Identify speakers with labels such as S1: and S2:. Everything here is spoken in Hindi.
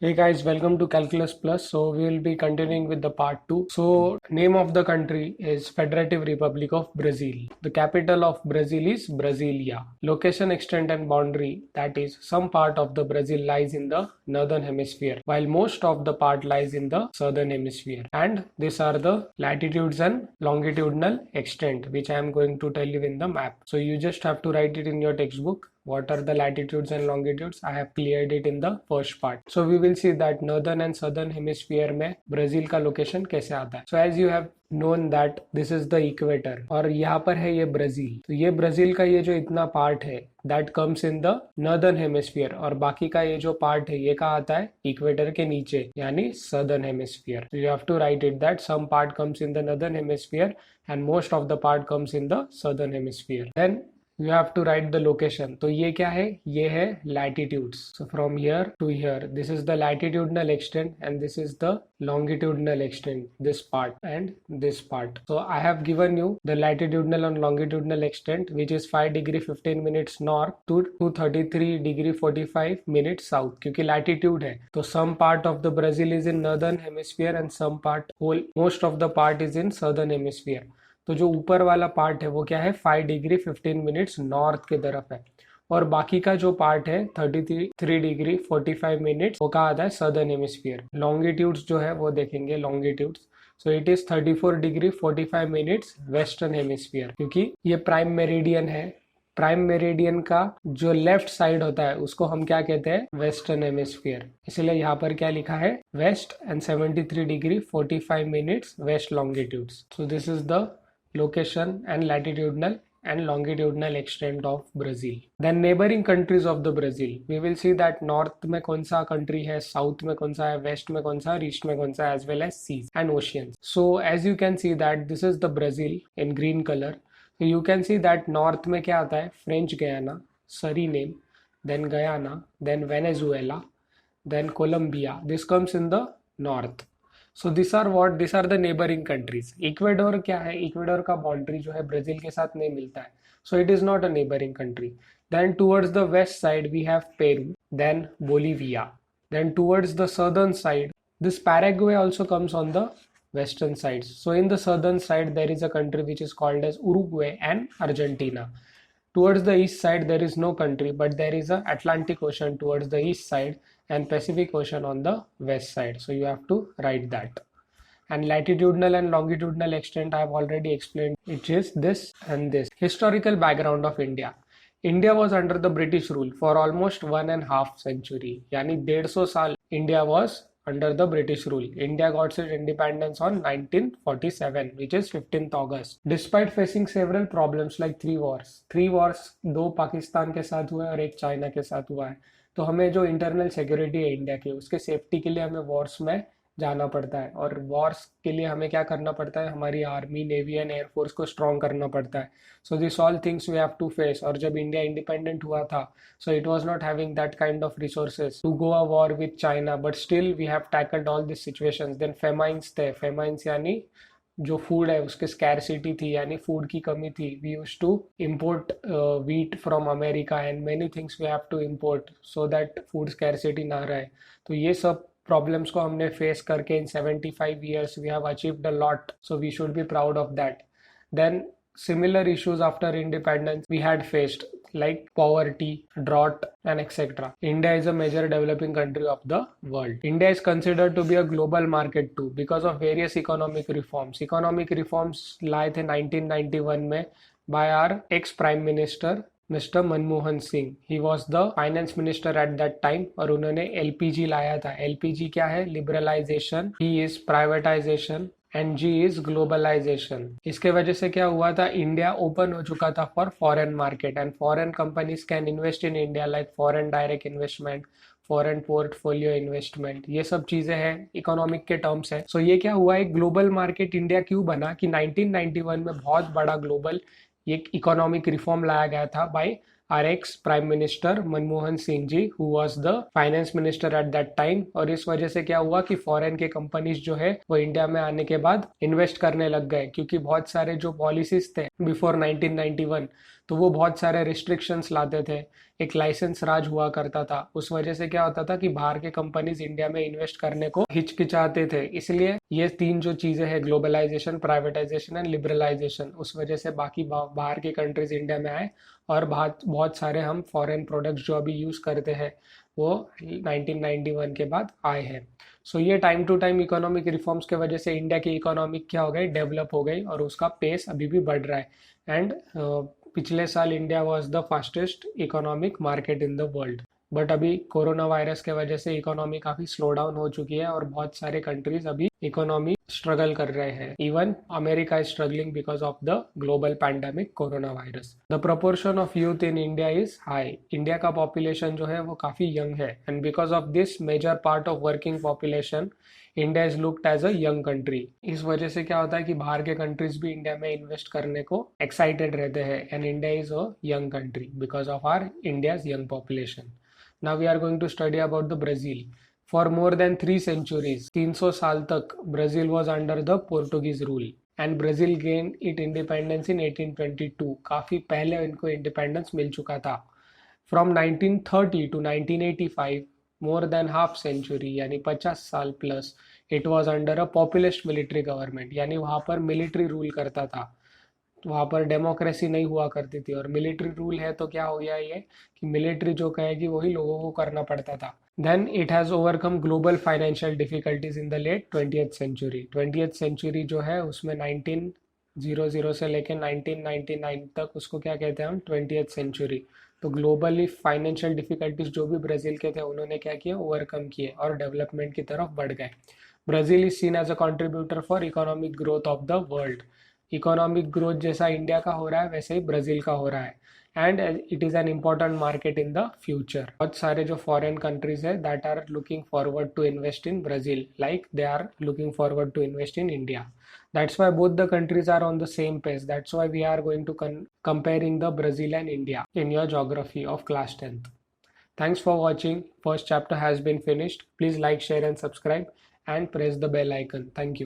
S1: Hey guys, welcome to Calculus Plus. So we will be continuing with the part 2. So name of the country is Federative Republic of Brazil. The capital of Brazil is Brasilia. Location, extent and boundary, that is some part of the Brazil lies in the northern hemisphere while most of the part lies in the southern hemisphere. And these are the latitudes and longitudinal extent which I am going to tell you in the map. So you just have to write it in your textbook. What are the latitudes and longitudes? I have cleared it in the first part. So we will see that northern and southern hemisphere में ब्राजील का लोकेशन कैसे आता है. So as you have known that this is the equator और यहाँ पर है ये ब्राजील. तो ये ब्राजील का ये जो इतना पार्ट है that comes in the northern hemisphere और बाकी का ये जो पार्ट है ये कहाँ आता है इक्वेटर के नीचे यानी southern hemisphere. So you have to write it that some part comes in the northern hemisphere and most of the part comes in the southern hemisphere. Then you have to write the location. तो ये क्या है? ये है latitudes. So from here to here, this is the latitudinal extent and this is the longitudinal extent, this part and this part. So I have given you the latitudinal and longitudinal extent which is 5 degree 15 minutes north to 233 degree 45 minutes south. क्योंकि latitude है तो some part of the Brazil is in northern hemisphere and some part whole most of the part is in southern hemisphere. तो जो ऊपर वाला पार्ट है वो क्या है 5 डिग्री 15 मिनट्स नॉर्थ के तरफ है और बाकी का जो पार्ट है 33 डिग्री 45 मिनट्स वो कहाँ आता है सदर्न हेमिस्फीयर. लॉन्गिट्यूड्स जो है वो देखेंगे longitudes. So it is 34 degree 45 minutes western hemisphere क्योंकि ये प्राइम मेरिडियन है. प्राइम मेरिडियन का जो लेफ्ट साइड होता है उसको हम क्या कहते हैं वेस्टर्न हेमिस्फीयर. इसलिए यहाँ पर क्या लिखा है west and 73 degree 45 minutes west longitudes. So this is the location and latitudinal and longitudinal extent of Brazil. Then neighboring countries of the Brazil. We will see that north में कौन सा country है, south में कौन सा है, west में कौन सा है, east में कौन सा है, as well as seas and oceans. So as you can see that this is the Brazil in green color. So you can see that north में क्या आता है French Guiana, Suriname, then Guyana, then Venezuela, then Colombia. This comes in the north. So this are the neighbouring countries. Ecuador क्या है? इक्वेडोर का बाउंड्री जो है ब्राजील के साथ नहीं मिलता है. So it is not a neighbouring country. Then towards the west side we have Peru, then Bolivia. Then towards the southern side this Paraguay also comes on the western sides. So in the southern side there is a country which is called as Uruguay and Argentina. Towards the east side there is no country but there is a Atlantic Ocean towards the east side and Pacific Ocean on the west side. So you have to write that. And latitudinal and longitudinal extent I have already explained. It is this and this. Historical background of India. India was under the British rule for almost 1.5 century. यानी 150 साल India was under the British rule. India got its independence on 1947, which is 15th August. Despite facing several problems like 3 wars, 2 Pakistan के साथ हुआ है और 1 चाइना के साथ हुआ है. तो हमें जो इंटरनल सिक्योरिटी है इंडिया की उसके सेफ्टी के लिए हमें वॉर्स में जाना पड़ता है और वॉर्स के लिए हमें क्या करना पड़ता है हमारी आर्मी नेवी एंड एयरफोर्स को स्ट्रॉन्ग करना पड़ता है. So this all things we have to face. और जब इंडिया इंडिपेंडेंट हुआ था so it was not having that kind of resources to go a war with China but still we have tackled all this situations. Then famines थे. फेमाइंस यानी जो फूड है उसके स्कैरसिटी थी यानी फूड की कमी थी. We use to import wheat from America and many things we have to import so that food scarcity ना रहे. तो ये सब प्रॉब्लम्स को हमने फेस करके इन 75 years we have achieved a lot. So we should be proud of that. Then similar issues after independence we had faced like poverty, drought and etc. India is a major developing country of the world. India is considered to be a global market too because of various economic reforms. Economic reforms लाए थे 1991 में by our ex-prime minister Mr. Manmohan Singh. He was the finance minister at that time और उन्होंने LPG लाया था. LPG क्या है? Liberalization. He is privatization. And G is globalisation. इसके वजह से क्या हुआ था इंडिया ओपन हो चुका था for foreign market and foreign companies can invest in India like foreign direct investment, foreign portfolio investment. ये सब चीजें हैं इकोनॉमिक के टर्म्स है. सो ये क्या हुआ एक ग्लोबल मार्केट इंडिया क्यों बना कि 1991 में बहुत बड़ा ग्लोबल एक इकोनॉमिक रिफॉर्म लाया गया था by our ex prime minister Manmohan Singh ji, who was the finance minister at that time. और इस वजह से क्या हुआ कि फॉरेन के कंपनीज जो है वो इंडिया में आने के बाद इन्वेस्ट करने लग गए, क्योंकि बहुत सारे जो पॉलिसीज थे बिफोर 1991, तो वो बहुत सारे रिस्ट्रिक्शंस लाते थे, एक लाइसेंस राज हुआ करता था। उस वजह से क्या होता था कि बाहर के कंपनीज इंडिया में इन्वेस्ट करने को हिचकिचाते थे। इसलिए ये तीन जो चीजें हैं, ग्लोबलाइजेशन, प्राइवेटाइजेशन एंड लिबरलाइजेशन, उस वजह से बाकी बाहर के कंट्रीज इंडिया में आए और बहुत सारे हम फॉरेन प्रोडक्ट्स जो अभी यूज करते हैं वो 1991 के बाद आए हैं। सो ये time to time economic reforms के वजह से इंडिया की इकोनॉमिक क्या हो गई, डेवलप हो गई, और उसका पेस अभी भी बढ़ रहा है। एंड पिछले साल India was the fastest economic market in the world. But अभी कोरोना वायरस के वजह से इकोनॉमी काफी स्लो डाउन हो चुकी है और बहुत सारे कंट्रीज अभी इकोनॉमी स्ट्रगल कर रहे हैं। Even America is struggling because of the global pandemic corona virus. The proportion of youth in India is high. India का पॉपुलेशन जो है वो काफी यंग है, and because of this major part of working population India is looked as a young country. इस वजह से क्या होता है कि बाहर के कंट्रीज भी इंडिया में इन्वेस्ट करने को एक्साइटेड रहते हैं, and India is a young country because of our India's young population. Now we are going to study about the Brazil. For more than 3 centuries, 300 साल तक Brazil was under the Portuguese rule and Brazil gained its independence in 1822. काफी पहले इनको इंडिपेंडेंस मिल चुका था। From 1930 to 1985, more than half century यानी 50 साल plus, it was under a populist military government, यानी वहाँ पर मिलिट्री रूल करता था, वहाँ पर डेमोक्रेसी नहीं हुआ करती थी। और मिलिट्री रूल है तो क्या हो गया ये कि मिलिट्री जो कहेगी वही लोगों को करना पड़ता था। Then it has overcome global financial difficulties in the late 20th century. 20th century जो है उसमें 1900 से लेकर 1999 तक, उसको क्या कहते हैं हम, 20th सेंचुरी। तो ग्लोबली फाइनेंशियल डिफिकल्टीज जो भी ब्राज़ील के थे उन्होंने क्या किया, ओवरकम किए और डेवलपमेंट की तरफ बढ़ गए। Brazil is seen as a contributor for economic growth of the world. Economic growth जैसा इंडिया का हो रहा है वैसे ही ब्राज़ील का हो रहा है, and it is an important market in the future. बहुत सारे जो फॉरेन कंट्रीज है that are looking forward to invest in Brazil, like they are looking forward to invest in India. That's why both the countries are on the same pace. That's why we are going to comparing the Brazil and India in your geography of class 10th. Thanks for watching. First chapter has been finished. Please like, share and subscribe and press the bell icon. Thank you.